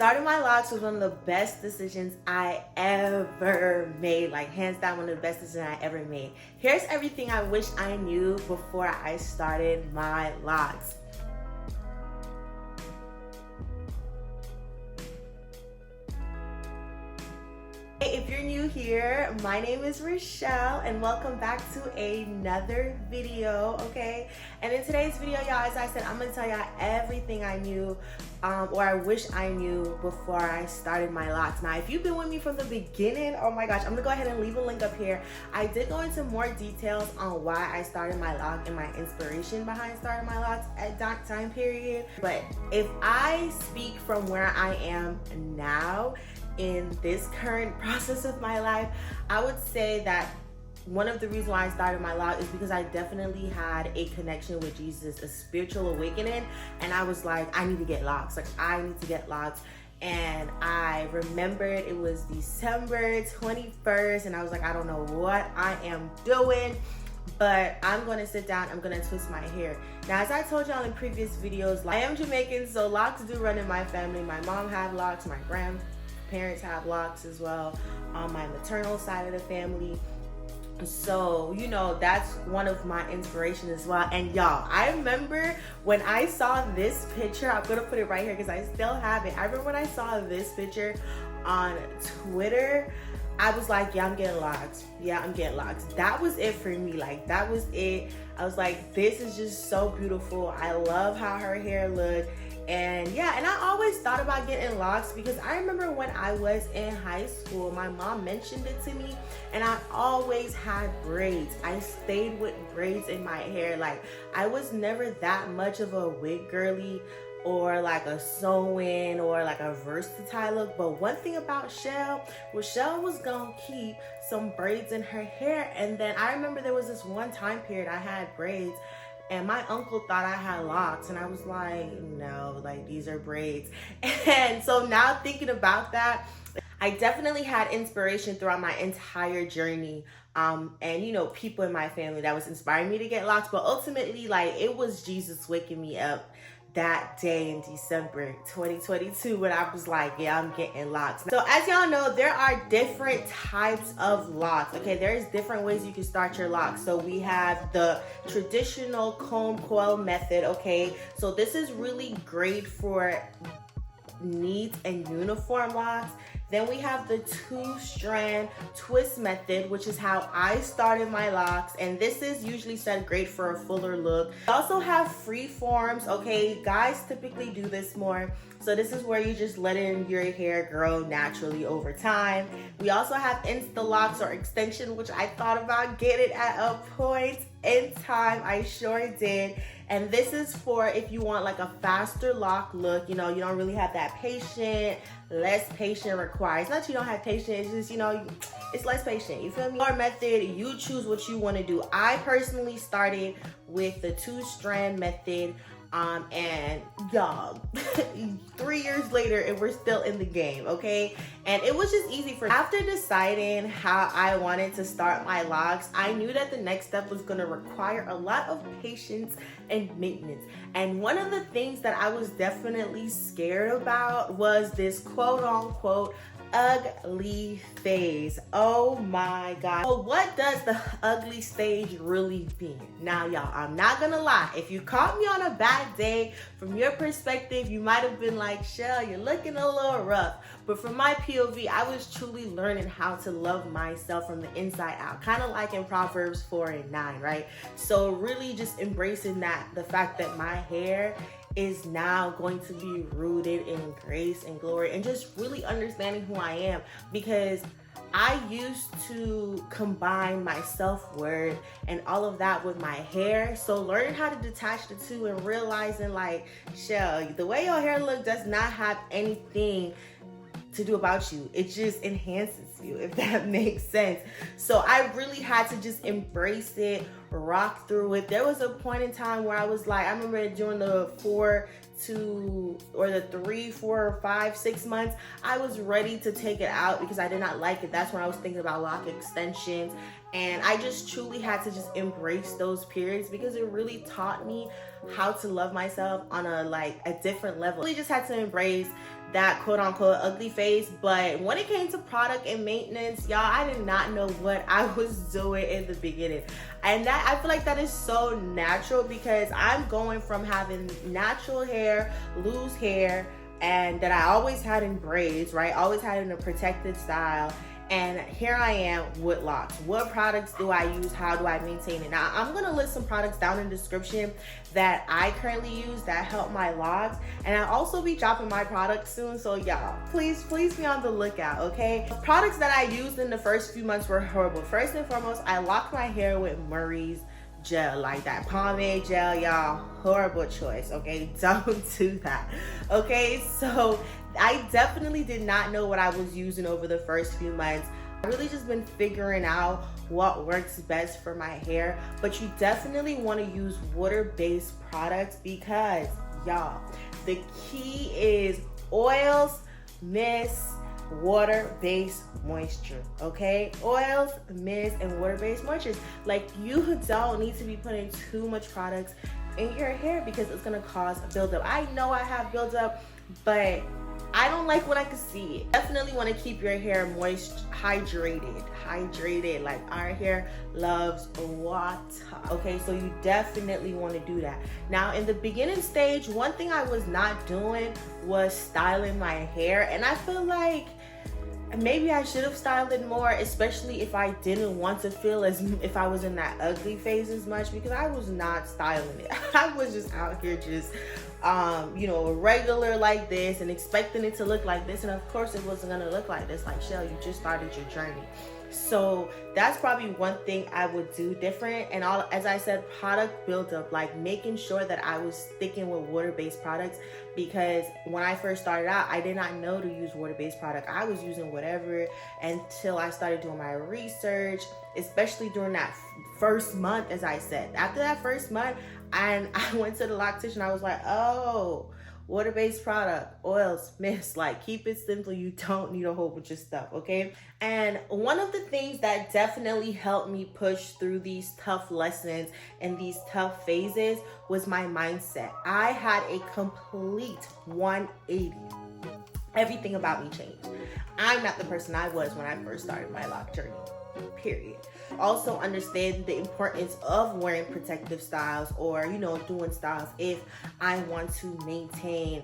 Starting my locks was one of the best decisions I ever made. Like, hands down, one of the best decisions I ever made. Here's everything I wish I knew before I started my locks. Hey, if you're new here, my name is Rochelle and welcome back to another video, okay? And in today's video, y'all, as I said, I'm gonna tell y'all everything I knew or I wish I knew before I started my locks. Now, if you've been with me from the beginning, oh my gosh, I'm gonna go ahead and leave a link up here. I did go into more details on why I started my lock and my inspiration behind starting my locks at that time period. But if I speak from where I am now, in this current process of my life, I would say that one of the reasons why I started my lock is because I definitely had a connection with Jesus, a spiritual awakening, and I was like, I need to get locks. Like, I need to get locks. And I remembered it was December 21st, and I was like, I don't know what I am doing, but I'm gonna sit down, I'm gonna twist my hair. Now, as I told y'all in previous videos, I am Jamaican, so locks do run in my family. My mom had locks, my grandparents have locks as well on my maternal side of the family. So, you know, that's one of my inspirations as well. And y'all, I remember when I saw this picture, I'm gonna put it right here because I still have it. I remember when I saw this picture on Twitter, I was like, yeah, I'm getting locks. Yeah, I'm getting locks. That was it for me. Like, that was it. I was like, this is just so beautiful. I love how her hair looked. And yeah, and I always thought about getting locks because I remember when I was in high school, my mom mentioned it to me, and I always had braids. I stayed with braids in my hair. Like, I was never that much of a wig girly or like a sew-in or like a versatile look. But one thing about Rochelle was gonna keep some braids in her hair. And then I remember there was this one time period I had braids, and my uncle thought I had locks, and I was like, no, like, these are braids. And so now thinking about that, I definitely had inspiration throughout my entire journey. And you know, people in my family that was inspiring me to get locks, but ultimately, like, it was Jesus waking me up that day in December 2022 when I was like, yeah, I'm getting locks. So as y'all know, there are different types of locks, okay? There's different ways you can start your locks. So we have the traditional comb coil method, okay? So this is really great for neat and uniform locks. Then we have the 2-strand twist method, which is how I started my locks. And this is usually said great for a fuller look. We also have free forms, okay? Guys typically do this more. So this is where you just letting your hair grow naturally over time. We also have Insta locks or extension, which I thought about getting at a point in time. I sure did. And this is for if you want like a faster lock look, you know, you don't really have that patient, less patient required. It's not that you don't have patience, it's just, you know, it's less patient, you feel me? Your method, you choose what you want to do. I personally started with the 2-strand method, and y'all, 3 years later, and we're still in the game, okay? And it was just easy for me. After deciding how I wanted to start my locks, I knew that the next step was gonna require a lot of patience and maintenance. And one of the things that I was definitely scared about was this quote unquote ugly phase. Oh my God. So what does the ugly stage really mean? Now, y'all, I'm not gonna lie. If you caught me on a bad day, from your perspective, you might have been like, Shell, you're looking a little rough. But from my POV, I was truly learning how to love myself from the inside out. Kind of like in Proverbs 4:9, right? So really just embracing that, the fact that my hair is now going to be rooted in grace and glory, and just really understanding who I am, because I used to combine my self-worth and all of that with my hair. So learning how to detach the two and realizing, like, Shell, the way your hair looks does not have anything to do about you. It just enhances you, if that makes sense. So I really had to just embrace it, rock through it. There was a point in time where I was like, I remember during the 3, 4, 5, 6 months, I was ready to take it out because I did not like it. That's when I was thinking about lock extensions. And I just truly had to just embrace those periods because it really taught me how to love myself on a different level. I really just had to embrace that quote-unquote ugly phase. But when it came to product and maintenance, y'all, I did not know what I was doing in the beginning. And that, I feel like that is so natural, because I'm going from having natural hair, loose hair, and that I always had in braids, right? Always had in a protected style. And here I am with locks. What products do I use? How do I maintain it? Now, I'm gonna list some products down in the description that I currently use that help my locks. And I'll also be dropping my products soon. So y'all, please be on the lookout, okay? The products that I used in the first few months were horrible. First and foremost, I locked my hair with Murray's gel, like that pomade gel, y'all. Horrible choice, okay? Don't do that, okay? So I definitely did not know what I was using over the first few months. I really just been figuring out what works best for my hair. But you definitely want to use water-based products, because y'all, the key is oils, mist, water-based moisture, okay? Oils, mist, and water-based moistures. Like, you don't need to be putting too much products in your hair, because it's gonna cause a buildup. I know I have buildup, but I don't like when I can see it. Definitely want to keep your hair moist, hydrated. Like, our hair loves water, okay? So you definitely want to do that. Now, in the beginning stage, one thing I was not doing was styling my hair, and I feel like maybe I should have styled it more, especially if I didn't want to feel as if I was in that ugly phase as much, because I was not styling it. I was just out here just you know, regular like this and expecting it to look like this, and of course it wasn't gonna look like this. Like, Shell, you just started your journey. So that's probably one thing I would do different. And all, as I said, product buildup, like making sure that I was sticking with water-based products, because when I first started out, I did not know to use water-based product. I was using whatever until I started doing my research, especially during that first month, as I said. After that first month, and I went to the loctician, I was like, oh, water-based product, oils, mist, like, keep it simple. You don't need a whole bunch of stuff, okay? And one of the things that definitely helped me push through these tough lessons and these tough phases was my mindset. I had a complete 180. Everything about me changed. I'm not the person I was when I first started my lock journey, period. Also understand the importance of wearing protective styles, or, you know, doing styles if I want to maintain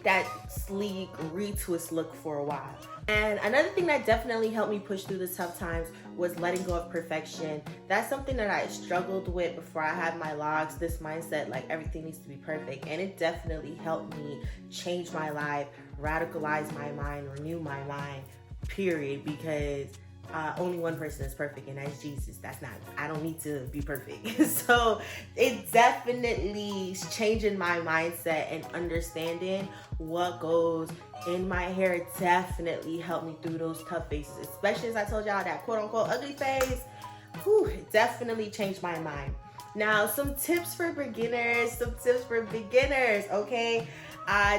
that sleek retwist look for a while. And another thing that definitely helped me push through the tough times was letting go of perfection. That's something that I struggled with before I had my locks, this mindset like everything needs to be perfect. And it definitely helped me change my life, radicalize my mind, renew my mind, period, because only one person is perfect, and that's Jesus. That's not, I don't need to be perfect. So it definitely is changing my mindset and understanding what goes in my hair. It definitely helped me through those tough phases, especially as I told y'all, that quote unquote ugly phase. Whew, it definitely changed my mind. Now, some tips for beginners, okay?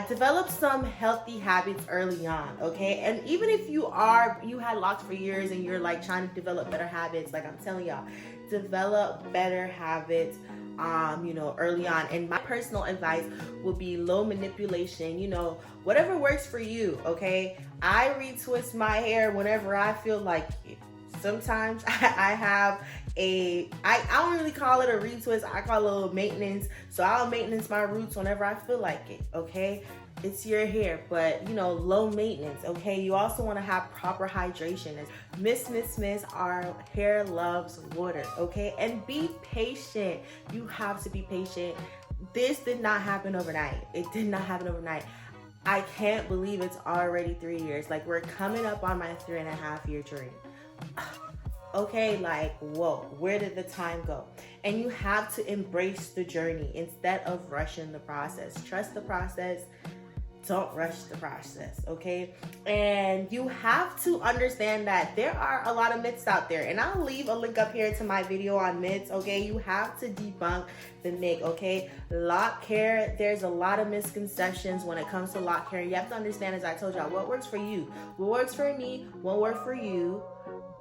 Develop some healthy habits early on, okay? And even if you had locks for years and you're like trying to develop better habits, like I'm telling y'all, develop better habits, you know, early on. And my personal advice would be low manipulation, you know, whatever works for you, okay? I retwist my hair whenever I feel like it. Sometimes I have I don't really call it a retwist, I call it a little maintenance. So I'll maintenance my roots whenever I feel like it, okay? It's your hair, but, you know, low maintenance, okay? You also want to have proper hydration. Miss, our hair loves water, okay? And be patient. You have to be patient. This did not happen overnight. It did not happen overnight. I can't believe it's already 3 years. Like, we're coming up on my 3.5-year journey. Okay, like, whoa, where did the time go? And you have to embrace the journey instead of rushing the process. Trust the process. Don't rush the process, okay? And you have to understand that there are a lot of myths out there. And I'll leave a link up here to my video on myths, okay? You have to debunk the myth, okay? Lock hair, there's a lot of misconceptions when it comes to lock hair. You have to understand, as I told y'all, what works for you. What works for me won't work for you.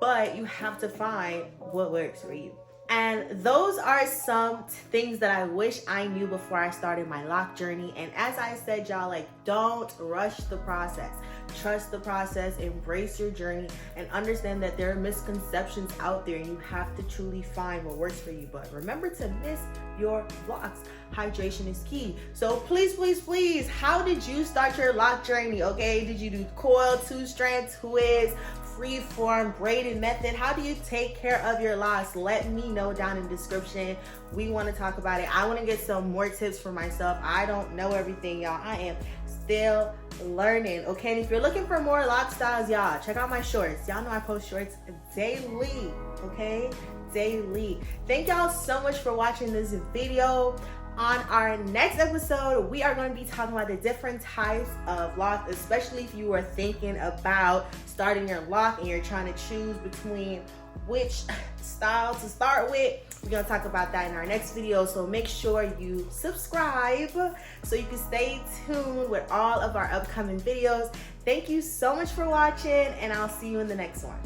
But you have to find what works for you, And those are some things that I wish I knew before I started my lock journey. And as I said, y'all, like, don't rush the process. Trust the process, embrace your journey, and understand that there are misconceptions out there and you have to truly find what works for you. But remember to miss your locks. Hydration is key. So please, how did you start your lock journey? Okay, did you do coil, 2-strand, twist, free-form, braided method? How do you take care of your locks? Let me know down in the description. We want to talk about it. I want to get some more tips for myself. I don't know everything, y'all. I am still learning. Okay, and if you're looking for more lock styles, y'all, check out my shorts. Y'all know I post shorts daily. Okay, daily. Thank y'all so much for watching this video. On our next episode, we are going to be talking about the different types of locks, especially if you are thinking about starting your lock and you're trying to choose between which style to start with. We're going to talk about that in our next video, so make sure you subscribe so you can stay tuned with all of our upcoming videos. Thank you so much for watching, and I'll see you in the next one.